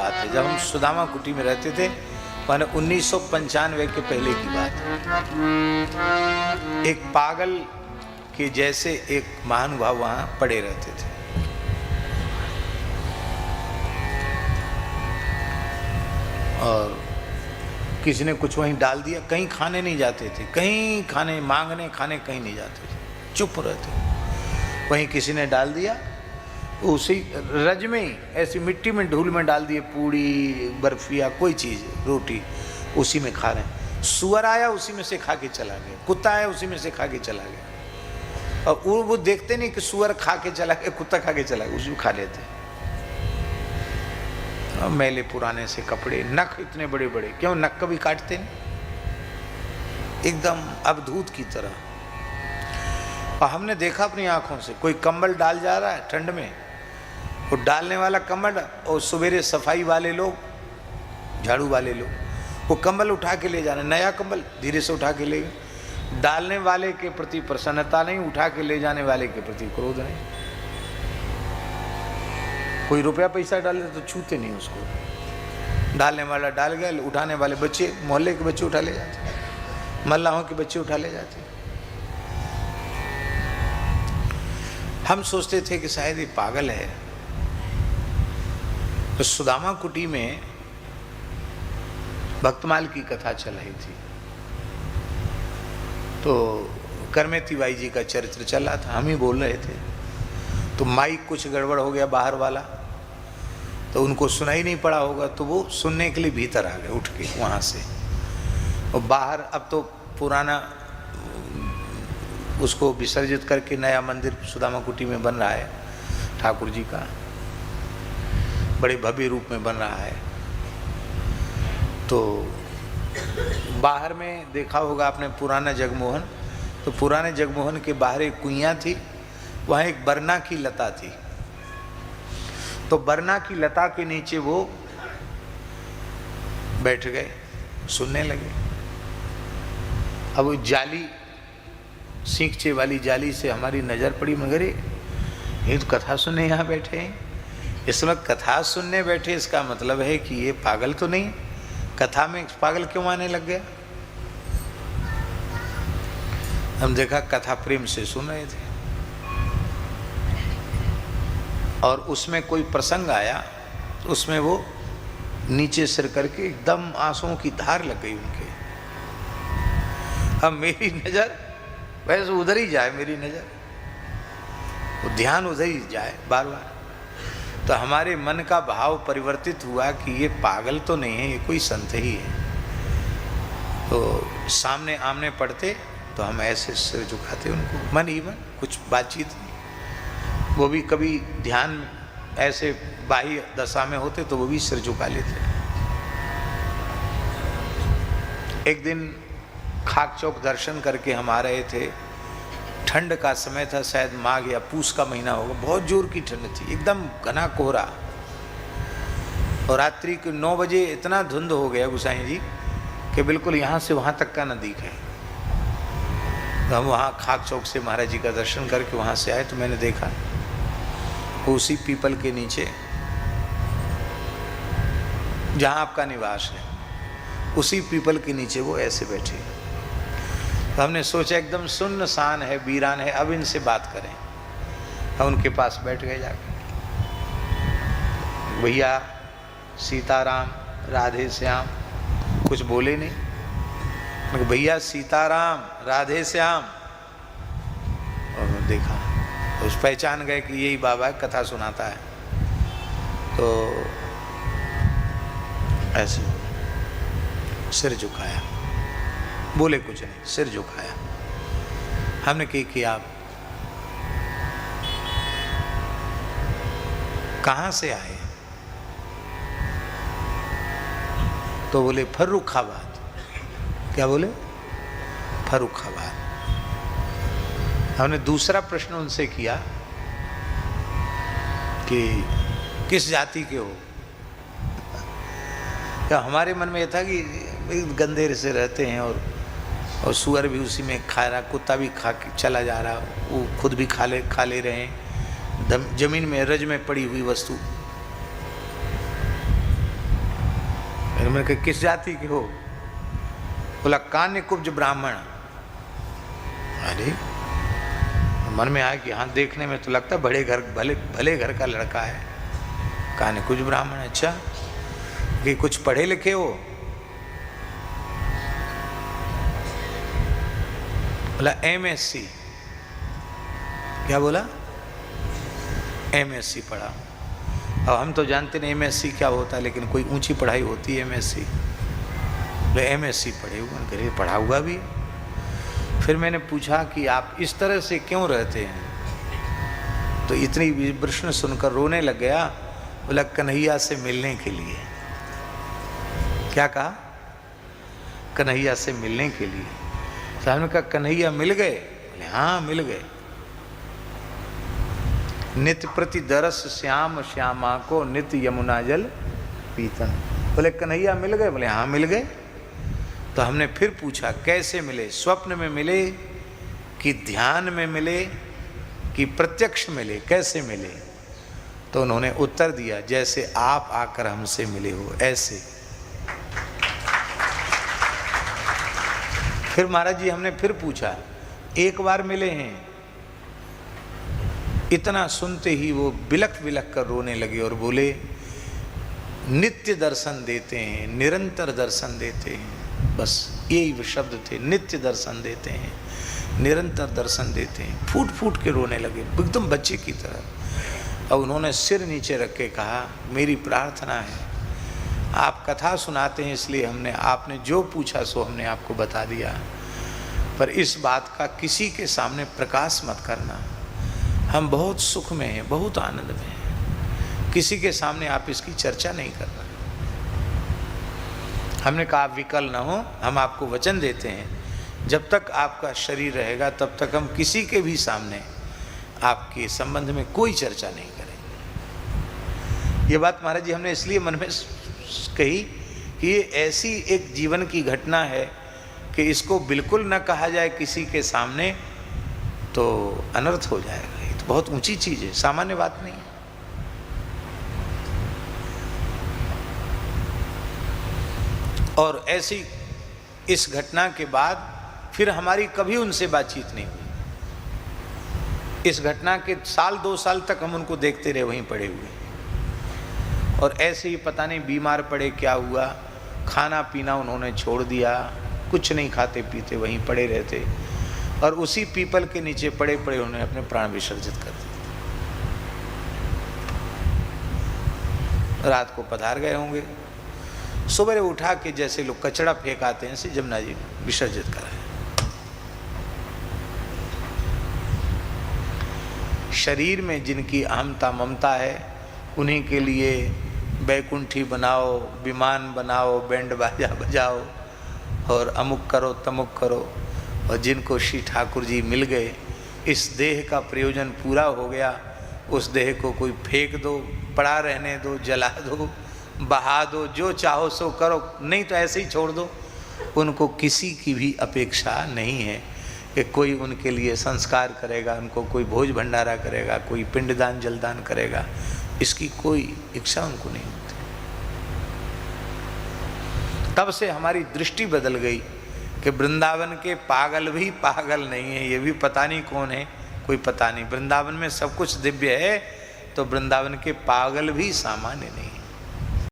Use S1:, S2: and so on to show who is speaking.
S1: बात है, जब हम सुदामा कुटी में रहते थे, माने 1995 के पहले की बात है। एक पागल के जैसे एक महानुभाव वहां पड़े रहते थे। और किसी ने कुछ वहीं डाल दिया, कहीं खाने नहीं जाते थे, कहीं खाने मांगने खाने कहीं नहीं जाते थे, चुप रहते। वहीं किसी ने डाल दिया, उसी रज में ही ऐसी मिट्टी में धूल में डाल दिए, पूड़ी बर्फी या कोई चीज़ रोटी, उसी में खा रहे हैं। सुअर आया उसी में से खा के चला गया, कुत्ता आया उसी में से खा के चला गया। और वो देखते नहीं कि सुअर खा के चला गया, कुत्ता खा के चला गया, उसी में खा लेते। मैले पुराने से कपड़े, नख इतने बड़े बड़े, क्यों नख कभी काटते नहीं, एकदम अवधूत की तरह। और हमने देखा अपनी आंखों से, कोई कंबल डाल जा रहा है ठंड में, वो डालने वाला कंबल, और सवेरे सफाई वाले लोग, झाड़ू वाले लोग, वो कंबल उठा के ले जाने, नया कंबल धीरे से उठा के ले गए। डालने वाले के प्रति प्रसन्नता नहीं, उठा के ले जाने वाले के प्रति क्रोध नहीं। कोई रुपया पैसा डाले तो छूते नहीं उसको, डालने वाला डाल गया, उठाने वाले बच्चे, मोहल्ले के बच्चे उठा ले जाते, मल्लाहों के बच्चे उठा ले जाते। हम सोचते थे कि शायद ये पागल है। तो सुदामा कुटी में भक्तमाल की कथा चल रही थी, तो करमेती बाई जी का चरित्र चल रहा था, हम ही बोल रहे थे। तो माइक कुछ गड़बड़ हो गया बाहर वाला, तो उनको सुनाई नहीं पड़ा होगा, तो वो सुनने के लिए भीतर आ गए उठ के वहाँ से। और बाहर अब तो पुराना उसको विसर्जित करके नया मंदिर सुदामा कुटी में बन रहा है, ठाकुर जी का बड़े भव्य रूप में बन रहा है। तो बाहर में देखा होगा आपने पुराना जगमोहन, तो पुराने जगमोहन के बाहर एक कुइयाँ थी, वहाँ एक बरना की लता थी। तो बरना की लता के नीचे वो बैठ गए, सुनने लगे। अब वो जाली, सींचे वाली जाली से हमारी नज़र पड़ी, मगर ये तो कथा सुनने यहाँ बैठे हैं। इस वक्त कथा सुनने बैठे, इसका मतलब है कि ये पागल तो नहीं, कथा में पागल क्यों आने लग गया। हम देखा कथा प्रेम से सुन रहे थे, और उसमें कोई प्रसंग आया, उसमें वो नीचे सिर करके एकदम आंसुओं की धार लग गई उनके। अब मेरी नज़र वैसे उधर ही जाए, मेरी नज़र, वो ध्यान उधर ही जाए बार बार। तो हमारे मन का भाव परिवर्तित हुआ कि ये पागल तो नहीं है, ये कोई संत ही है। तो सामने आमने पड़ते तो हम ऐसे सिर झुकाते उनको, मन ही मन, कुछ बातचीत नहीं। वो भी कभी ध्यान ऐसे बाह्य दशा में होते तो वो भी सिर झुका लेते। एक दिन खाक चौक दर्शन करके हम आ रहे थे, ठंड का समय था, शायद माघ या पूस का महीना होगा, बहुत जोर की ठंड थी, एकदम घना कोहरा। और रात्रि के 9 बजे इतना धुंध हो गया गुसाई जी कि बिल्कुल यहाँ से वहाँ तक का न दिखे। तो हम वहाँ खाक चौक से महाराज जी का दर्शन करके वहाँ से आए, तो मैंने देखा उसी पीपल के नीचे जहाँ आपका निवास है, उसी पीपल के नीचे वो ऐसे बैठे। तो हमने सोचा एकदम सुन्नसान है, वीरान है, अब इनसे बात करें। हम उनके पास बैठ गए जाके, भैया सीताराम राधे श्याम, कुछ बोले नहीं। भैया सीताराम राधे श्याम, और देखा उस पहचान गए कि यही बाबा कथा सुनाता है। तो ऐसे सिर झुकाया, बोले कुछ नहीं, सिर झुकाया। हमने कि आप कहाँ से आए? तो बोले फर्रुखाबाद। क्या बोले? फर्रुखाबाद। हमने दूसरा प्रश्न उनसे किया कि किस जाति के हो? क्या हमारे मन में यह था कि गंधेर से रहते हैं, और सुअर भी उसी में खा रहा, कुत्ता भी खा के चला जा रहा, वो खुद भी खा ले रहे हैं, जमीन में रज में पड़ी हुई वस्तु। फिर मैंने कहा किस जाति के हो? बोला कान्य कुब्ज ब्राह्मण। अरे मन में आया कि हाँ देखने में तो लगता बड़े घर भले घर का लड़का है। कान्य कुब्ज ब्राह्मण, अच्छा कि कुछ पढ़े लिखे हो? बोला MSc। क्या बोला? MSc पढ़ा। अब हम तो जानते नहीं MSc क्या होता है, लेकिन कोई ऊंची पढ़ाई होती है MSc। बोले MSc पढ़े हुए, पढ़ा हुआ भी। फिर मैंने पूछा कि आप इस तरह से क्यों रहते हैं? तो इतनी प्रश्न सुनकर रोने लग गया। बोला कन्हैया से मिलने के लिए। क्या कहा? कन्हैया से मिलने के लिए। साहब ने कहा कन्हैया मिल गए? बोले हाँ मिल गए। नित्य प्रति दरस श्याम श्यामा को नित्य यमुना जल पीतन। बोले कन्हैया मिल गए? बोले हाँ मिल गए। तो हमने फिर पूछा कैसे मिले? स्वप्न में मिले कि ध्यान में मिले कि प्रत्यक्ष मिले, कैसे मिले? तो उन्होंने उत्तर दिया जैसे आप आकर हमसे मिले हो ऐसे। फिर महाराज जी हमने फिर पूछा, एक बार मिले हैं? इतना सुनते ही वो बिलख बिलख कर रोने लगे और बोले नित्य दर्शन देते हैं, निरंतर दर्शन देते हैं। बस यही शब्द थे, नित्य दर्शन देते हैं, निरंतर दर्शन देते हैं। फूट फूट के रोने लगे एकदम बच्चे की तरह। अब उन्होंने सिर नीचे रख के कहा मेरी प्रार्थना है, आप कथा सुनाते हैं इसलिए हमने आपने जो पूछा सो हमने आपको बता दिया, पर इस बात का किसी के सामने प्रकाश मत करना। हम बहुत सुख में हैं, बहुत आनंद में हैं, किसी के सामने आप इसकी चर्चा नहीं करना। हमने कहा आप विकल न हो, हम आपको वचन देते हैं जब तक आपका शरीर रहेगा तब तक हम किसी के भी सामने आपके संबंध में कोई चर्चा नहीं करेंगे। ये बात महाराज जी हमने इसलिए मन में कही कि ये ऐसी एक जीवन की घटना है कि इसको बिल्कुल न कहा जाए किसी के सामने तो अनर्थ हो जाएगा। ये तो बहुत ऊंची चीज़ है, सामान्य बात नहीं है। और ऐसी इस घटना के बाद फिर हमारी कभी उनसे बातचीत नहीं हुई। इस घटना के साल 2 साल तक हम उनको देखते रहे वहीं पड़े हुए, और ऐसे ही पता नहीं बीमार पड़े क्या हुआ, खाना पीना उन्होंने छोड़ दिया, कुछ नहीं खाते पीते वहीं पड़े रहते, और उसी पीपल के नीचे पड़े पड़े उन्होंने अपने प्राण विसर्जित कर दिए। रात को पधार गए होंगे, सुबह उठा के जैसे लोग कचड़ा फेंक आते हैं ऐसे जमुना जी विसर्जित कराए। शरीर में जिनकी अहमता ममता है उन्हीं के लिए बैकुंठी बनाओ, विमान बनाओ, बैंड बाजा बजाओ और अमुक करो तमुक करो, और जिनको श्री ठाकुर जी मिल गए, इस देह का प्रयोजन पूरा हो गया, उस देह को कोई फेंक दो, पड़ा रहने दो, जला दो, बहा दो, जो चाहो सो करो, नहीं तो ऐसे ही छोड़ दो। उनको किसी की भी अपेक्षा नहीं है कि कोई उनके लिए संस्कार करेगा, उनको कोई भोज भंडारा करेगा, कोई पिंडदान जलदान करेगा, इसकी कोई इच्छा उनको नहीं होती। तब से हमारी दृष्टि बदल गई कि वृंदावन के पागल भी पागल नहीं है, ये भी पता नहीं कौन है, कोई पता नहीं। वृंदावन में सब कुछ दिव्य है तो वृंदावन के पागल भी सामान्य नहीं है।